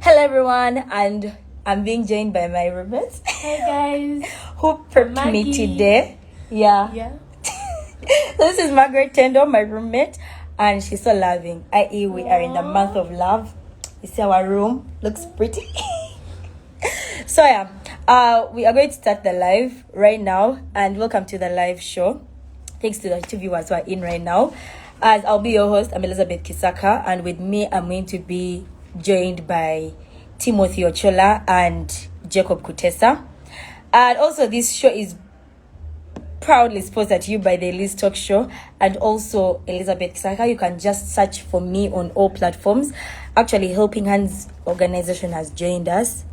Hello everyone, and I'm being joined by my roommate Hey guys. who prepped me Maggie. today. Yeah. This is Margaret Tendo, my roommate, and she's so loving. I.e., we are in the month of love. You see our room looks pretty. So yeah, we are going to start the live right now, and welcome to the live show. Thanks to the two viewers who are in right now. As I'll be your host, I'm Elizabeth Kisaaka, and with me, I'm going to be joined by Timothy Ochola and Jacob Kuteesa. And also, this show is proudly sponsored to you by the ELIZTALKSHOW and also Elizabeth Kisaaka. You can just search for me on all platforms. Actually, Helping Hands organization has joined us.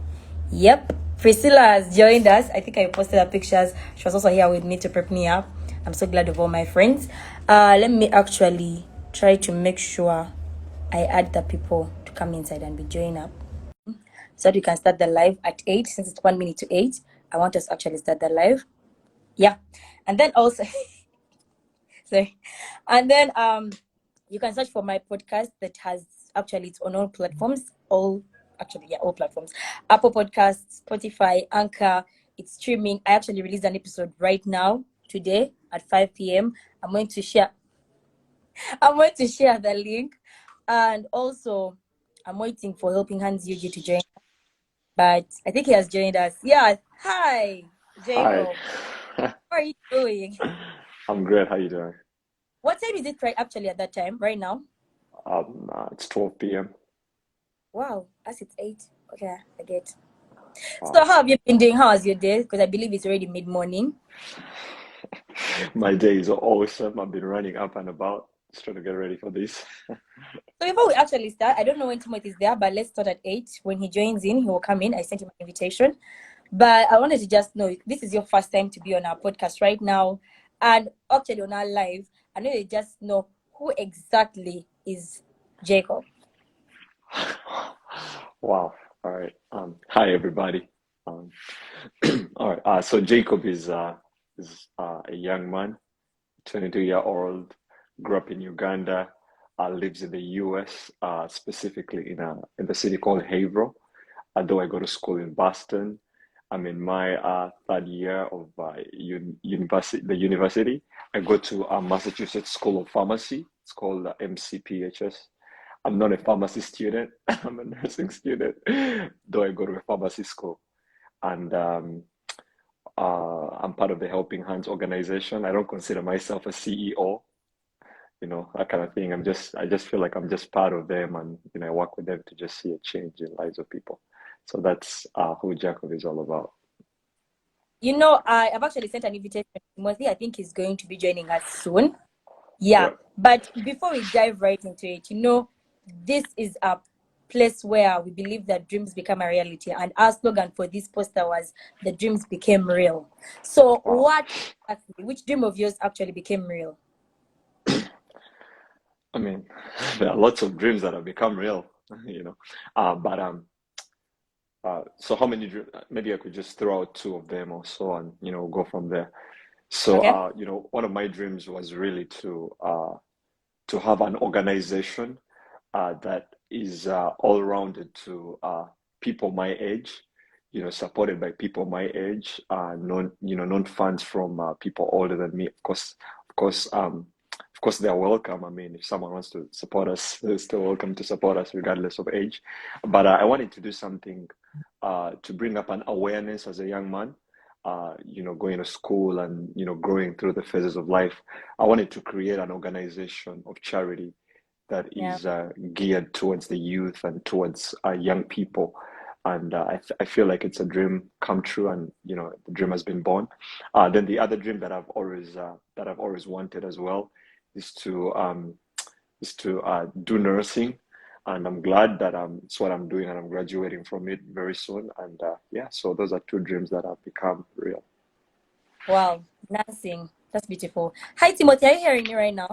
Yep, Priscilla has joined us. I think I posted her pictures. She was also here with me to prep me up. I'm so glad of all my friends. Let me actually try to make sure I add the people to come inside and be joined up so that we can start the live at 8. Since it's 1 minute to 8, I want us to actually start the live. Yeah, and then also sorry, and then you can search for my podcast that has actually it's on all platforms, all platforms: Apple Podcasts, Spotify, Anchor. It's streaming. I actually released an episode right now today at 5 p.m. I'm going to share the link, and also I'm waiting for Helping Hands UG to join, but I think he has joined us. Yeah, hi Hi. Jacob, how are you doing? I'm great. How you doing? What time is it right actually at that time right now? It's 12 p.m. Wow, as it's 8. Okay, I get. So Wow. how have you been doing? How was your day? Because I believe it's already mid-morning. My day is awesome. I've been running up and about, just trying to get ready for this. So before we actually start, I don't know when Timothy is there, but let's start at 8. When he joins in, he will come in. I sent him an invitation. But I wanted to just know, this is your first time to be on our podcast right now, and actually on our live. I know you just know who exactly is Jacob. Wow. All right. Hi everybody. All right. So Jacob is a young man, 22-year-old, grew up in Uganda, lives in the U.S., specifically in the city called Haverhill. Although I go to school in Boston. I'm in my third year of university. I go to Massachusetts School of Pharmacy. It's called MCPHS. I'm not a pharmacy student. I'm a nursing student, though I go to a pharmacy school. And I'm part of the Helping Hands organization. I don't consider myself a CEO, that kind of thing. I just feel like I'm just part of them, and I work with them to just see a change in lives of people. So that's who Jacob is all about. I've actually sent an invitation to Timothy. I think he's going to be joining us soon. Yeah, Yep. but before we dive right into it, this is a place where we believe that dreams become a reality, and our slogan for this poster was "The dreams became real." So, Wow. which dream of yours actually became real? I mean, there are lots of dreams that have become real, you know. But so how many dreams? Maybe I could just throw out two of them or so, and go from there. So, Okay. one of my dreams was really to have an organization that is all rounded to people my age, supported by people my age, non funds from people older than me. Of course, they're welcome. I mean, if someone wants to support us, they're still welcome to support us regardless of age. But I wanted to do something to bring up an awareness as a young man. Going to school and growing through the phases of life. I wanted to create an organization of charity that Yeah. is geared towards the youth and towards young people. And I feel like it's a dream come true, and the dream has been born. Then the other dream that I've always wanted as well is to do nursing, and I'm glad that it's what I'm doing, and I'm graduating from it very soon. And yeah, so those are two dreams that have become real. Wow, nursing. That's beautiful. Hi, Timothy. Are you hearing me right now?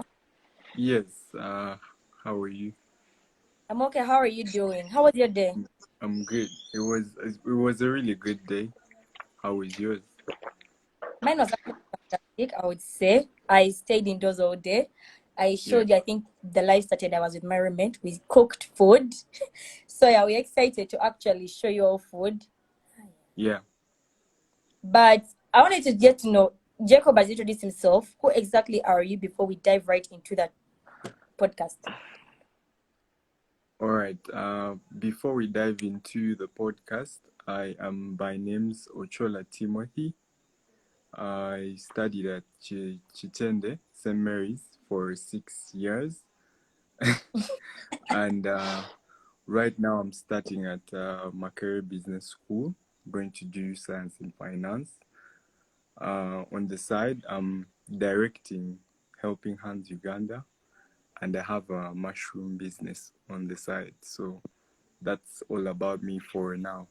Yes. How are you? I'm okay. How are you doing? How was your day? I'm good. It was a really good day. How was yours? Mine was actually fantastic, I would say. I stayed indoors all day. I showed you, I think the live started, I was with my roommate. We cooked food. So yeah, we're excited to actually show you all food. Yeah. But I wanted to get to know, Jacob has introduced himself. Who exactly are you before we dive right into that podcast? All right. Before we dive into the podcast, I am by name's Ochola Timothy. I studied at Chichende, St. Mary's for 6 years. And right now I'm starting at Makerere Business School, going to do science and finance. On the side, I'm directing Helping Hands Uganda, and I have a mushroom business on the side. So that's all about me for now.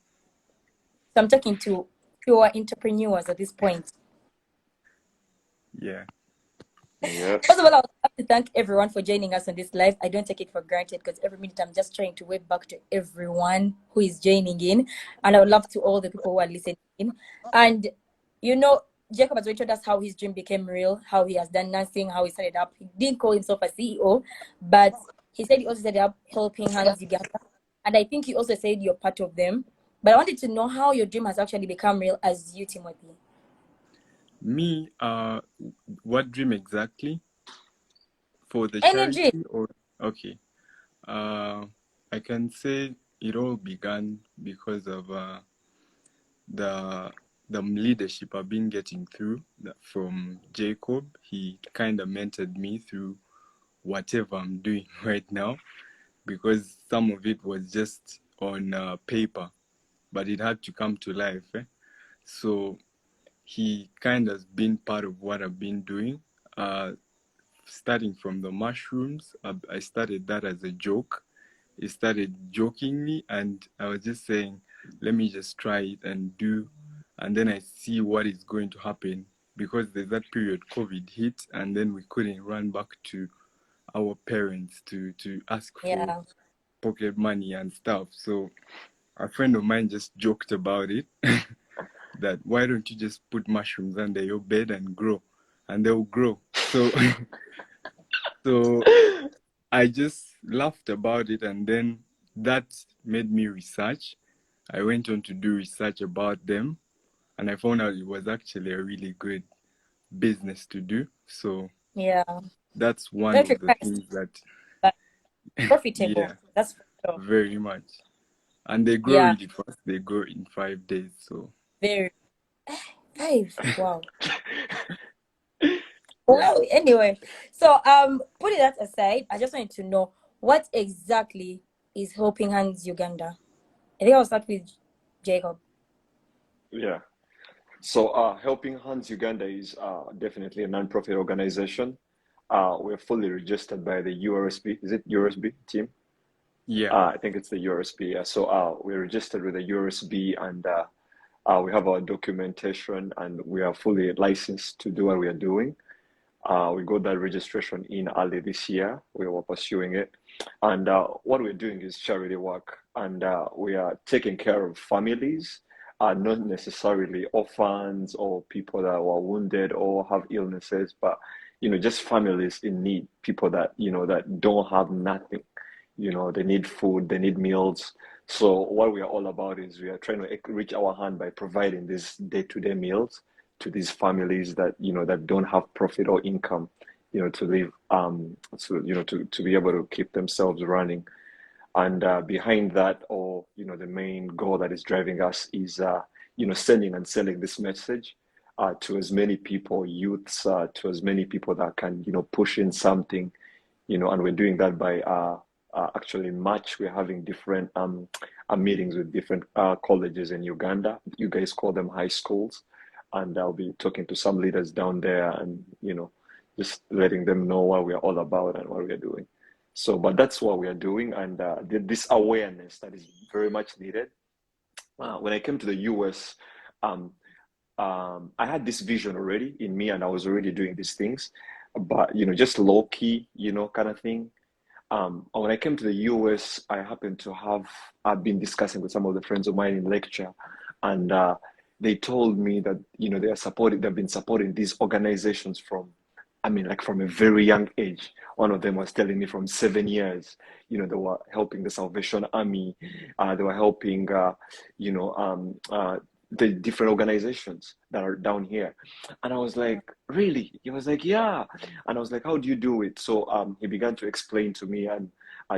So I'm talking to pure entrepreneurs at this point. Yeah. Yeah. First of all, I would like to thank everyone for joining us on this live. I don't take it for granted because every minute I'm just trying to wave back to everyone who is joining in. And I would love to all the people who are listening in. And, you know, Jacob has already told us how his dream became real, how he has done nursing, how he started up. He didn't call himself a CEO, but he said he also started up Helping Hands Uganda. And I think he also said you're part of them. But I wanted to know how your dream has actually become real as you, Timothy. Me, what dream exactly? For the Any dream? charity or okay. I can say it all began because of the leadership I've been getting through from Jacob. He kind of mentored me through whatever I'm doing right now, because some of it was just on paper, but it had to come to life. So he kind of been part of what I've been doing. Starting from the mushrooms, I started that as a joke. It started jokingly, and I was just saying, let me just try it and do, and then I see what is going to happen, because there's that period COVID hit, and then we couldn't run back to our parents to ask for Yeah. pocket money and stuff. So a friend of mine just joked about it that why don't you just put mushrooms under your bed and grow, and they'll grow. So so I just laughed about it, and then that made me research. I went on to do research about them, and I found out it was actually a really good business to do. So Yeah. that's one Very of the pricey, things that, but profitable. yeah, That's for sure. very much. And they grow Yeah, really fast. They grow in 5 days. So very. 5. Wow. Wow. Anyway, so putting that aside, I just wanted to know what exactly is Helping Hands Uganda. I think I'll start with Jacob. Yeah. So, Helping Hands Uganda is definitely a non-profit organization. We're fully registered by the URSB. Is it URSB team? yeah. I think it's the URSB. Yeah. So, we're registered with the URSB, and we have our documentation, and we are fully licensed to do what we are doing. We got that registration in early this year. We were pursuing it. And what we're doing is charity work. And we are taking care of families, not necessarily orphans or people that were wounded or have illnesses, but, just families in need, people that, that don't have nothing. They need food, they need meals. So what we are all about is we are trying to reach our hand by providing these day-to-day meals to these families that that don't have profit or income, to live, to be able to keep themselves running. And behind that, or the main goal that is driving us is sending and selling this message to as many people, youths, to as many people that can push in something, and we're doing that by actually in March we're having different meetings with different colleges in Uganda. You guys call them high schools, and I'll be talking to some leaders down there, and just letting them know what we're all about and what we're doing. So, but that's what we are doing, and this awareness that is very much needed. When I came to the US, um, I had this vision already in me, and I was already doing these things, but just low key, kind of thing. When I came to the US, I happened to I've been discussing with some of the friends of mine in lecture, and they told me that they've been supporting these organizations from I mean, like from a very young age. One of them was telling me from 7 years, they were helping the Salvation Army, they were helping, you know, the different organizations that are down here. And I was like, really? He was like, yeah. And I was like, how do you do it? So he began to explain to me, and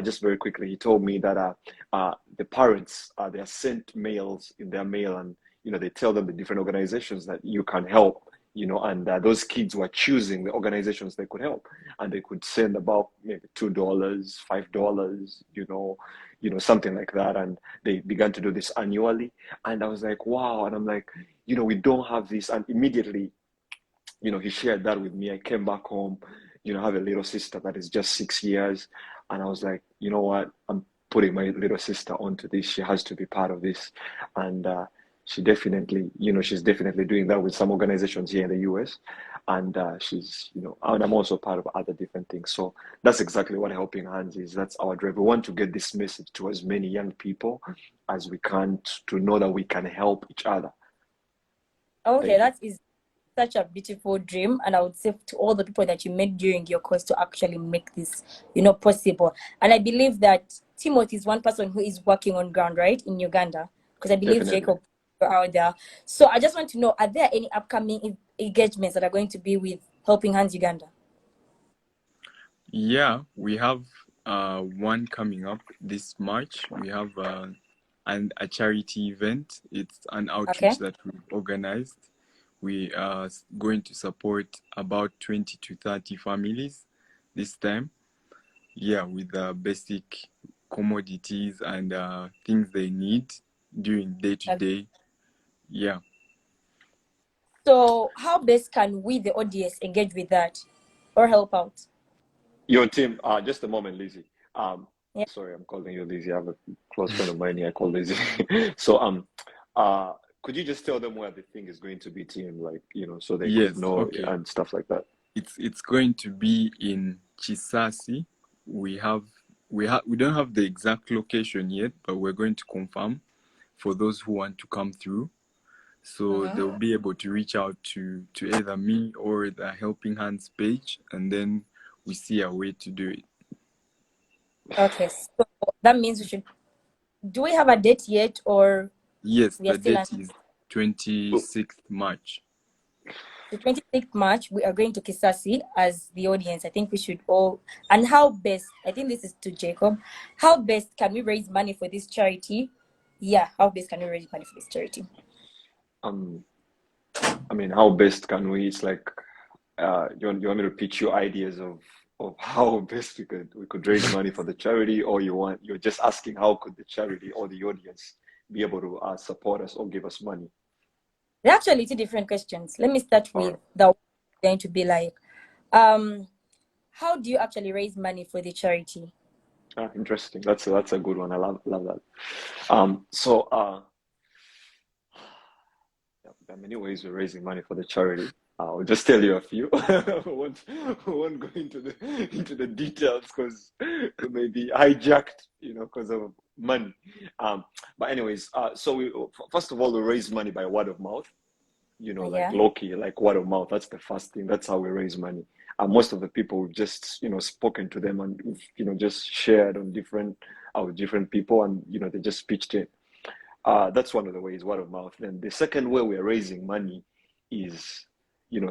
just very quickly, he told me that the parents, they are sent mails in their mail, and they tell them the different organizations that you can help, and those kids were choosing the organizations they could help, and they could send about maybe $2, $5, something like that, and they began to do this annually. And I was like, wow. And I'm like, we don't have this. And immediately, he shared that with me. I came back home, I have a little sister that is just 6 years, and I was like, you know what, I'm putting my little sister onto this. She has to be part of this. And she's definitely doing that with some organizations here in the US. And and I'm also part of other different things. So that's exactly what Helping Hands is. That's our drive. We want to get this message to as many young people as we can, to know that we can help each other. Okay, that is such a beautiful dream, and I would say to all the people that you met during your course to actually make this, possible. And I believe that Timothy is one person who is working on ground, right, in Uganda, because I believe Definitely. Jacob out there. So I just want to know, are there any upcoming engagements that are going to be with Helping Hands Uganda? Yeah, we have one coming up this March. We have a charity event. It's an outreach that we've organized. We are going to support about 20 to 30 families this time. Yeah, with basic commodities and things they need during day-to-day. Yeah. So how best can we, the audience, engage with that or help out? Your team, just a moment, Lizzie. Yeah. Sorry, I'm calling you Lizzie. I have a close friend of mine here I call Lizzie. So could you just tell them where the thing is going to be, team, like, so they could know, Okay. and stuff like that? It's going to be in Chisasi. We don't have the exact location yet, but we're going to confirm for those who want to come through. So they'll be able to reach out to either me or the Helping Hands page, and then we see a way to do it. Okay, so that means we should. Do we have a date yet, or? Yes, the date is 26th March. The 26th March, we are going to Kisasi as the audience. I think we should all. And how best, I think this is to Jacob, how best can we raise money for this charity? Yeah, how best can we raise money for this charity? I mean, how best can we? It's like, you want me to pitch you ideas of how best we could raise money for the charity, or you're just asking how could the charity or the audience be able to support us or give us money? They're actually two different questions. Let me start with the going to be like, how do you actually raise money for the charity? Interesting. That's a good one. I love that. So there are many ways we're raising money for the charity. I'll just tell you a few. we won't go into the details because we may be hijacked, because of money. But anyways, so we first of all, we raise money by word of mouth. Like low-key, like word of mouth. That's the first thing. That's how we raise money. Most of the people we've just spoken to them, and we've just shared on different people, and they just pitched in. That's one of the ways, word of mouth. Then the second way we're raising money is,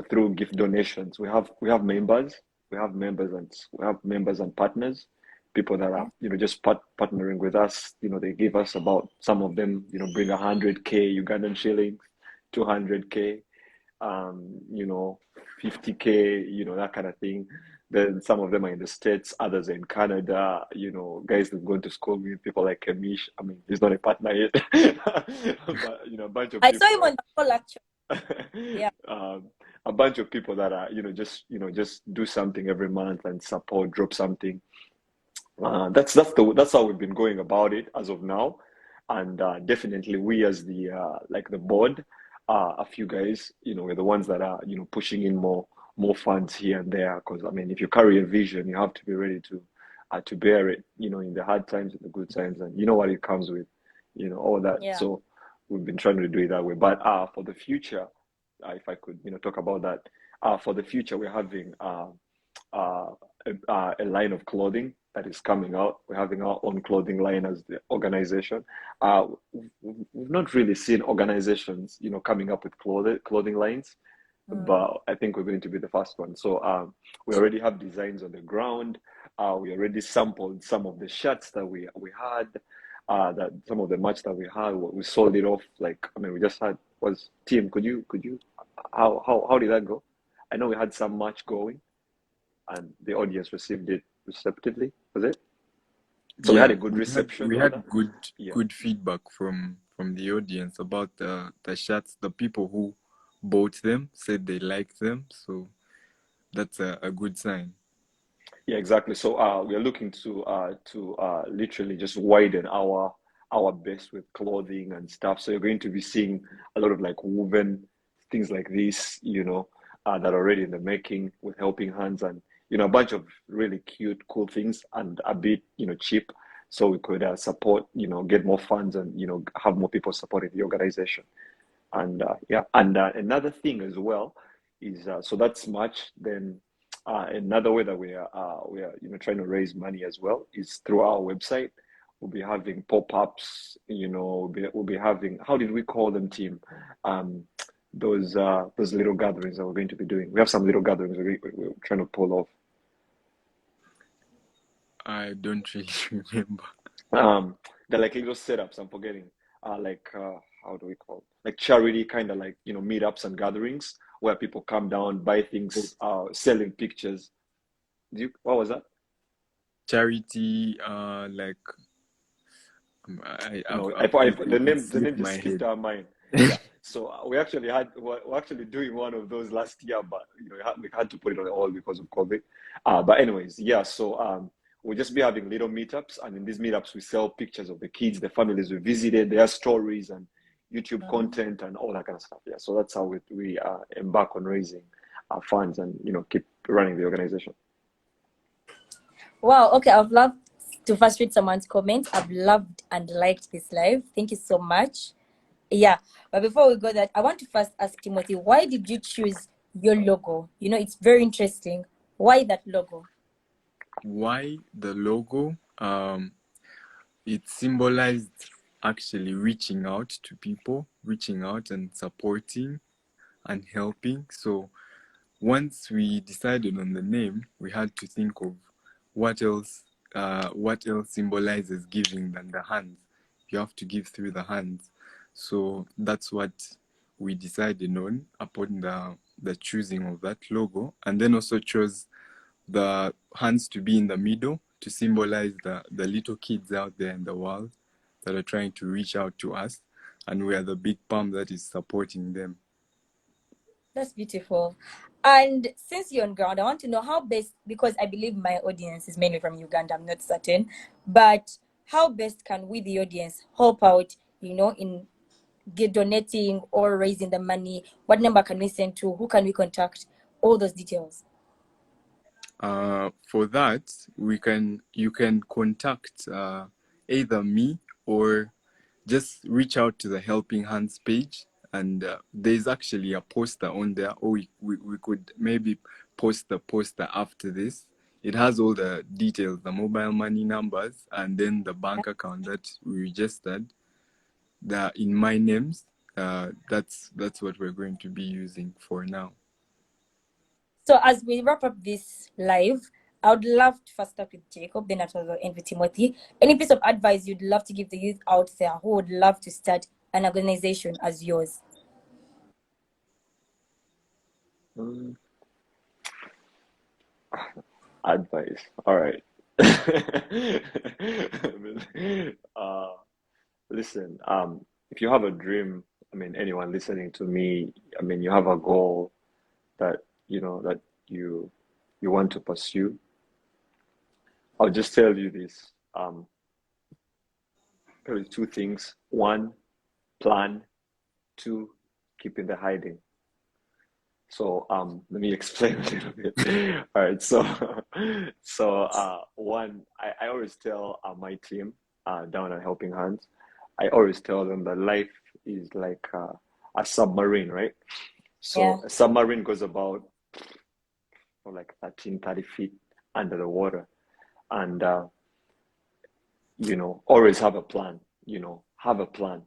through gift donations. We have members, and partners, people that are, just partnering with us. They give us about, some of them, bring 100K Ugandan shillings, 200K, 50K, that kind of thing. Then some of them are in the States, others are in Canada, guys that go to school with, people like Kemish. I mean, he's not a partner yet. But, a bunch of people. I saw him on the call, actually. Yeah. A bunch of people that are, just do something every month and support, drop something. That's how we've been going about it as of now. And definitely we as the board, a few guys, we're the ones that are, pushing in more funds here and there. Because I mean, if you carry a vision, you have to be ready to bear it, in the hard times, in the good times, and what it comes with, all that. Yeah. So we've been trying to do it that way. But for the future, if I could, talk about that, for the future, we're having a line of clothing that is coming out. We're having our own clothing line as the organization. We've not really seen organizations, coming up with clothing lines, but I think we're going to be the first one. So we already have designs on the ground. We already sampled some of the shirts that we had. That some of the merch that we had, we sold it off. Like, I mean, we just had team. Could you how did that go? I know we had some merch going, and the audience received it receptively. Was it? So we had a good reception. We had good Yeah. good feedback from the audience about the shirts. The people who bought them said they liked them, so that's a good sign. Yeah, exactly. So we are looking to literally just widen our base with clothing and stuff. So you're going to be seeing a lot of like woven things like this, that are already in the making with helping hands, and a bunch of really cute, cool things, and a bit cheap, so we could support, get more funds, and have more people supporting the organization. And yeah, and another thing as well is so that's much. Then another way that we are trying to raise money as well is through our website. We'll be having pop-ups. We'll be having, how did we call them, team? Those little gatherings that we're going to be doing. We have some little gatherings we're trying to pull off. I don't really remember. They're like little setups. I'm forgetting. How do we call it? Like charity kind of, like meetups and gatherings where people come down, buy things, selling pictures. What was that? Charity, like The name slipped just my skipped head. our mind. Yeah. So we're actually doing one of those last year, but we had to put it on hold because of COVID. But anyways, yeah. So we'll just be having little meetups, and in these meetups we sell pictures of the kids, the families we visited, their stories, and YouTube content and all that kind of stuff. Yeah. So that's how we embark on raising funds and keep running the organization. Wow. Okay. I've loved to first read someone's comment. I've loved and liked this live. Thank you so much. Yeah. But before we go that, I want to first ask Timothy, why did you choose your logo? It's very interesting. Why that logo? Why the logo? It symbolized actually reaching out to people, reaching out and supporting and helping. So once we decided on the name, we had to think of what else symbolizes giving than the hands. You have to give through the hands. So that's what we decided on upon the choosing of that logo, and then also chose the hands to be in the middle to symbolize the little kids out there in the world that are trying to reach out to us, and we are the big palm that is supporting them. That's beautiful. And since you're on ground, I want to know how best, because I believe my audience is mainly from Uganda, I'm not certain, but how best can we, the audience, help out, in donating or raising the money? What number can we send to? Who can we contact? All those details. For that, you can contact either me or just reach out to the Helping Hands page, and there's actually a poster on there, or we could maybe post the poster after this. It has all the details, the mobile money numbers, and then the bank account that we registered in my names. That's what we're going to be using for now. So as we wrap up this live, I would love to first start with Jacob, then after the end with Timothy. Any piece of advice you'd love to give the youth out there who would love to start an organization as yours? Advice. All right. Listen, if you have a dream, I mean, anyone listening to me, I mean, you have a goal that that you want to pursue. I'll just tell you this. Probably two things. One, plan. Two, keep in the hiding. So let me explain a little bit. All right. So one, I always tell my team down at Helping Hands, I always tell them that life is like a submarine, right? So Yeah. a submarine goes about or like 13, 30 feet under the water. And always have a plan, have a plan,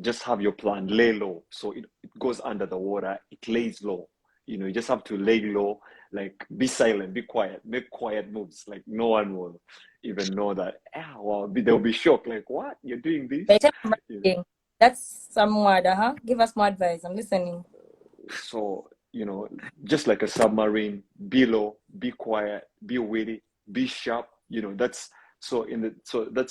just have your plan, lay low. So it goes under the water, it lays low. You just have to lay low, like be silent, be quiet, make quiet moves. Like no one will even know that, well, they'll be shocked, like, what? You're doing this? By the time I'm writing, that's some word, Give us more advice. I'm listening. So, just like a submarine, be low, be quiet, be witty, be sharp. That's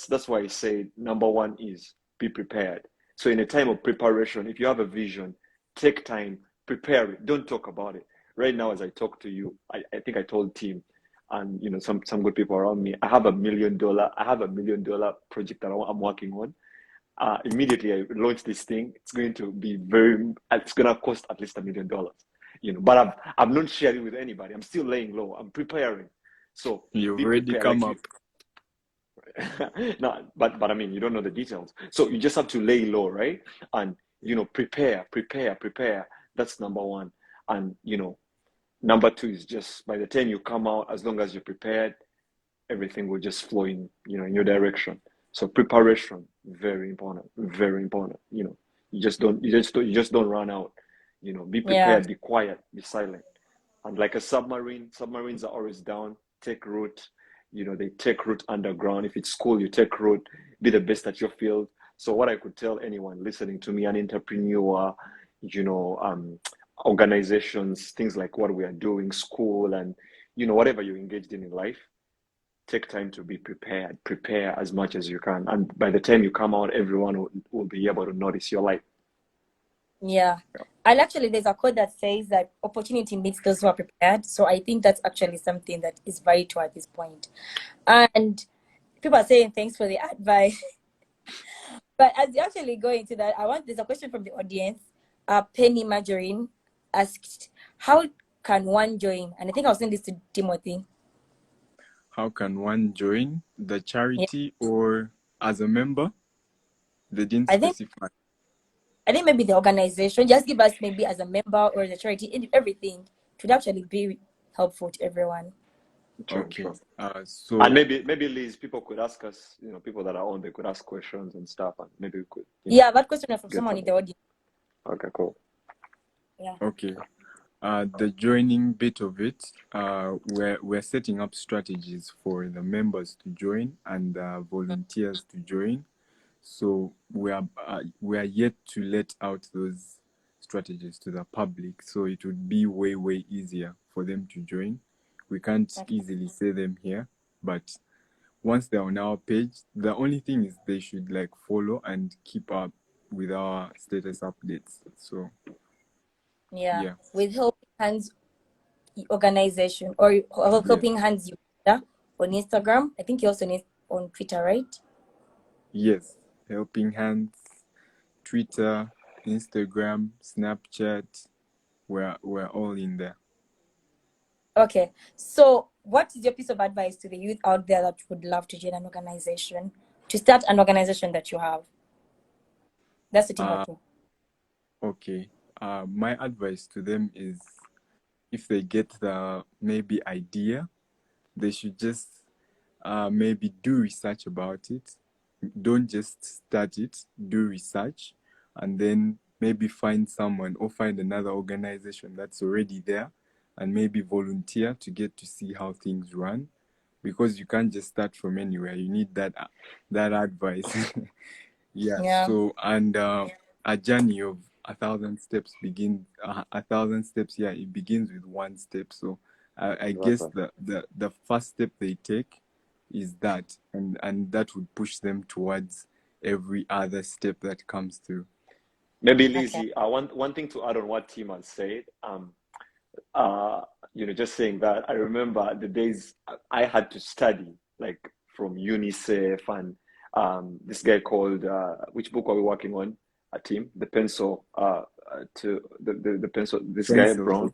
that's why I say number one is be prepared. So in a time of preparation, if you have a vision, take time, prepare it. Don't talk about it. Right now, as I talk to you, I think I told Tim and some good people around me, I have $1 million project that I'm working on. Immediately I launch this thing, it's going to cost at least $1 million, but I'm not sharing with anybody. I'm still laying low. I'm preparing. So You've be already prepared. come Like up. no, but I mean, you don't know the details. So you just have to lay low, right? And prepare. That's number one. And number two is just by the time you come out, as long as you're prepared, everything will just flow in your direction. So preparation, very important, very important. You just don't run out. Be prepared, be quiet, be silent. And like a submarines are always down, take root. They take root underground. If it's school, you take root, be the best at your field. So what I could tell anyone listening to me, an entrepreneur, organizations, things like what we are doing, school, and whatever you're engaged in life, take time to be prepared. Prepare as much as you can, and by the time you come out, everyone will be able to notice your light. Yeah. And actually, there's a quote that says that opportunity meets those who are prepared. So I think that's actually something that is vital at this point. And people are saying thanks for the advice. But as you actually go into that, there's a question from the audience. Penny Margarine asked, how can one join? And I think I was saying this to Timothy. How can one join the charity or as a member? They didn't specify. I think maybe the organization, just give us maybe as a member or the charity, everything. It would actually be helpful to everyone. Okay. Sure. So and maybe Liz, people could ask us, people that are on, they could ask questions and stuff, and maybe we could. That question is from someone in the audience. Okay, cool. Yeah. Okay. The joining bit of it, we're setting up strategies for the members to join and volunteers to join. So we are yet to let out those strategies to the public. So it would be way easier for them to join. We can't easily say them here, but once they're on our page, the only thing is they should like follow and keep up with our status updates. So yeah. With Helping Hands organization or Helping Hands Uganda on Instagram. I think you also need on Twitter, right? Yes, Helping Hands, Twitter, Instagram, Snapchat, we're all in there. Okay, so what is your piece of advice to the youth out there that would love to join an organization, to start an organization that you have? That's the Timothy. Okay. My advice to them is, if they get the maybe idea, they should just maybe do research about it. Don't just start it, do research, and then maybe find someone or find another organization that's already there and maybe volunteer to get to see how things run, because you can't just start from anywhere. You need that advice. So, and a journey of 1,000 steps begins. 1,000 steps, it begins with one step. So I guess the first step they take is that, and that would push them towards every other step that comes through. Maybe Lizzie, one thing to add on what Tim has said. Just saying that, I remember the days I had to study, like from UNICEF and this guy called, which book are we working on? A team, the pencil, to the pencil. This guy Brown,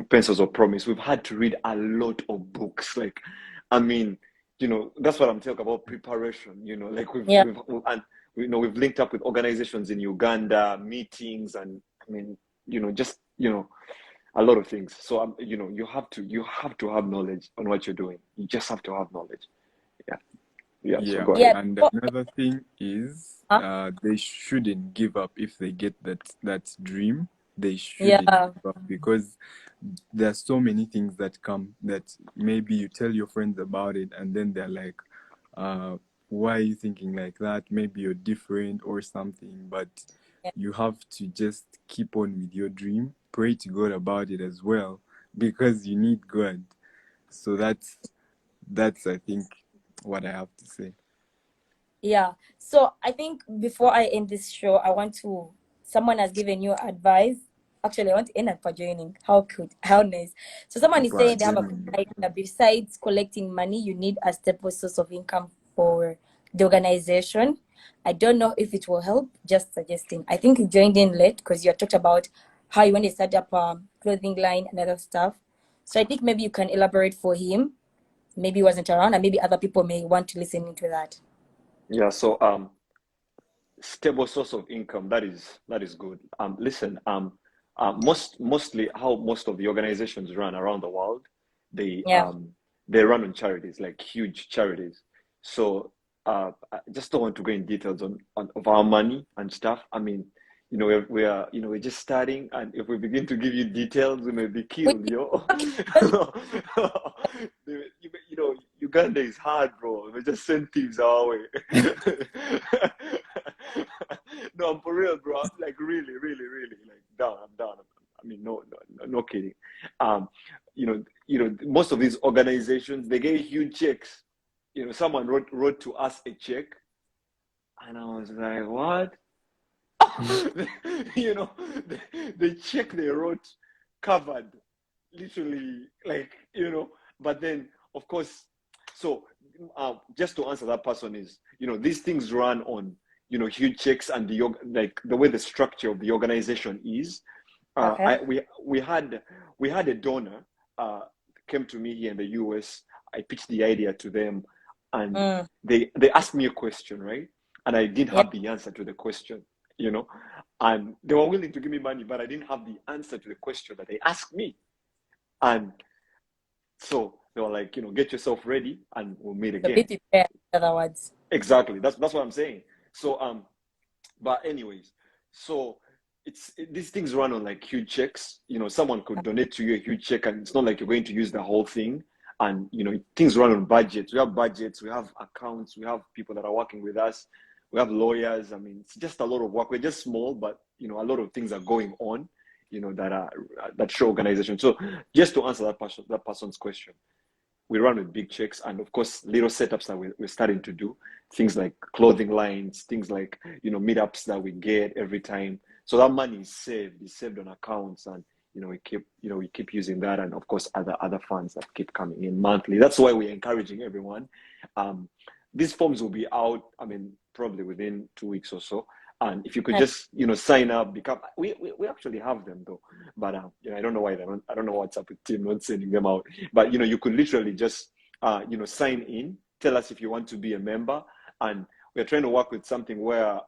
Pencils of Promise. We've had to read a lot of books. Like, I mean, that's what I'm talking about, preparation. Like we've linked up with organizations in Uganda, meetings, and I mean, a lot of things. So you know, you have to have knowledge on what you're doing. You just have to have knowledge. Yeah, yeah. So Yeah, go Yeah. ahead. and Oh, another thing is huh? they shouldn't give up if they get that dream. They shouldn't Yeah. give up because there's so many things that come that maybe you tell your friends about it and then they're like, why are you thinking like that? Maybe you're different or something, but Yeah. you have to just keep on with your dream. Pray to God about it as well because you need God. So that's I think what I have to say. Yeah. So I think before I end this show, I want to. Someone has given you advice. Actually, I want to end up for joining. How good, how nice. So someone is People are saying they have a good dreaming. idea. Besides collecting money, you need a stable source of income for the organization. I don't know if it will help. Just suggesting. I think you joined in late because you had talked about how you want to set up a clothing line and other stuff. So I think maybe you can elaborate for him. Maybe he wasn't around, and maybe other people may want to listen into that. Yeah. So stable source of income, that is good. Listen, mostly how most of the organizations run around the world, they Yeah. um they run on charities, like huge charities. So I just don't want to go in details on of our money and stuff. I mean, you know, we are, you know, we're just starting, and if we begin to give you details, we may be We killed, yo. okay, don't you- You know, Uganda is hard, bro. We just send thieves our way. No, I'm for real, bro. Like really, really, really, like down. I'm down. I mean, no kidding. Um, most of these organizations, they get huge checks. You know, someone wrote to us a check, and I was like, what? You know, the check they wrote covered literally, like, you know, but then of course, so just to answer that person is, you know, these things run on, you know, huge checks, and like the way the structure of the organization is. Okay. I we had a donor came to me here in the US. I pitched the idea to them, and Mm, they asked me a question, right? And I didn't yeah. have the answer to the question, you know, and they were willing to give me money, but I didn't have the answer to the question that they asked me. And so they were like, you know, get yourself ready and we'll meet So be again. prepared, in other words. Exactly. That's what I'm saying. So but anyways, so these things run on like huge checks. You know, someone could donate to you a huge check, and it's not like you're going to use the whole thing. And you know, things run on budgets. We have budgets, we have accounts, we have people that are working with us, we have lawyers. I mean, it's just a lot of work. We're just small, but you know, a lot of things are going on. You know, that show organization. So just to answer that person's question, we run with big checks, and of course little setups that we're starting to do, things like clothing lines, things like, you know, meetups that we get every time. So that money is saved on accounts, and you know, we keep using that, and of course other funds that keep coming in monthly. That's why we're encouraging everyone. um, these forms will be out, I mean, probably within 2 weeks or so. And if you could Nice. just, you know, sign up, become, we actually have them though, but you know, I don't know why I don't know what's up with Tim not sending them out. But you know, you could literally just you know, sign in, tell us if you want to be a member, and we're trying to work with something where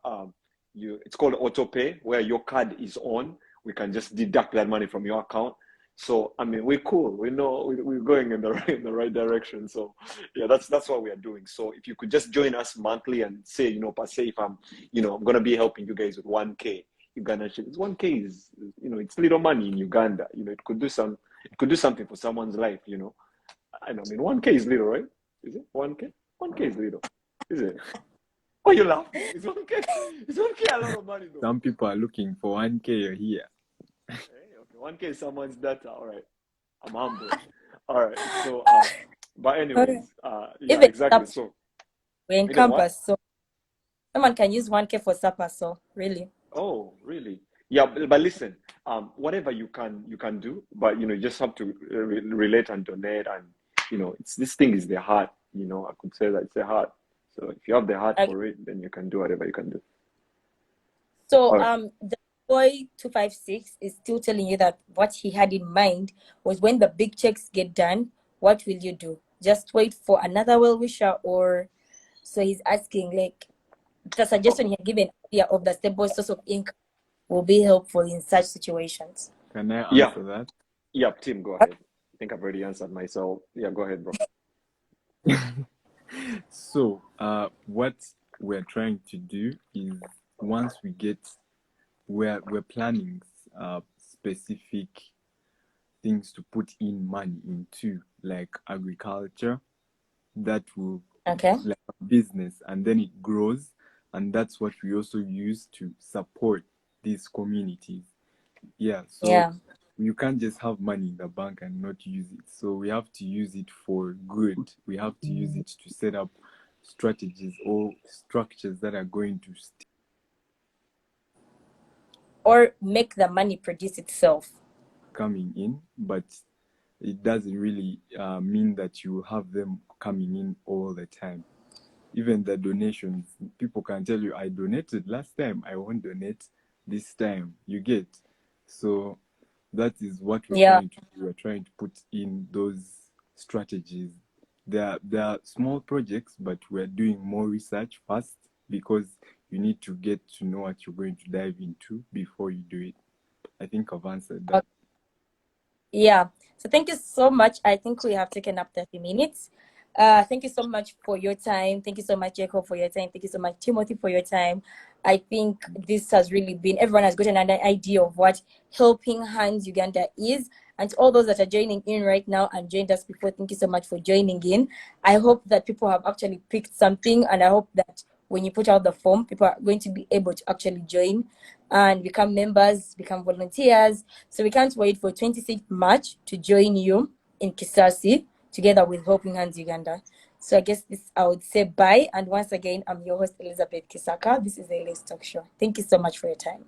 it's called auto pay, where your card is on, we can just deduct that money from your account. So I mean, we're cool. We know we're going in the right direction. So yeah, that's what we are doing. So if you could just join us monthly and say, you know, per se, if I'm, you know, I'm gonna be helping you guys with 1K Uganda shillings. 1K is, you know, it's little money in Uganda. You know, it could do something for someone's life. You know, I know. I mean, 1K is little, right? Is it 1K? 1K is little, is it? Why are you laughing? Is 1K? Is 1K a lot of money though? Some people are looking for 1K a year. Hey, okay, 1K is someone's data. All right, I'm humble. All right, so but Okay. anyways, yeah, Even exactly. SAP, So we're in even what? campus, so someone can use 1K for supper, so really. Oh, really? Yeah, but listen, whatever you can do, but you know, you just have to relate and donate, and you know, it's this thing is the heart. You know, I could say that it's the heart. So if you have the heart Okay. for it, then you can do whatever you can do. So All right. the boy 256 is still telling you that what he had in mind was when the big checks get done, what will you do? Just wait for another well wisher, or so he's asking like the Oh, suggestion he had given earlier of the stable source of income will be helpful in such situations. Can I yeah. answer that? Yeah, Tim, go ahead. I think I've already answered myself. Yeah, go ahead, bro. So, what we're trying to do is once we get, we're planning specific things to put in money into, like agriculture, that will Okay. like a business, and then it grows, and that's what we also use to support these communities. Yeah, so Yeah. you can't just have money in the bank and not use it. So we have to use it for good. We have to use it to set up strategies or structures that are going to Or make the money produce itself. coming in, but it doesn't really mean that you have them coming in all the time. Even the donations, people can tell you, I donated last time, I won't donate this time. You get? So that is what we're Yeah. trying to do. We're trying to put in those strategies. They are small projects, but we're doing more research first, because you need to get to know what you're going to dive into before you do it. I think I've answered that. Yeah. So thank you so much. I think we have taken up 30 minutes. Thank you so much for your time. Thank you so much, Jacob, for your time. Thank you so much, Timothy, for your time. I think this has really been, everyone has gotten an idea of what Helping Hands Uganda is. And to all those that are joining in right now and joined us before, thank you so much for joining in. I hope that people have actually picked something, and I hope that when you put out the form, people are going to be able to actually join and become members, become volunteers. So we can't wait for 26th March to join you in Kisasi together with Helping Hands Uganda. So I guess this, I would say bye. And once again, I'm your host, Elizabeth Kisaaka. This is the Elizabeth Talk Show. Thank you so much for your time.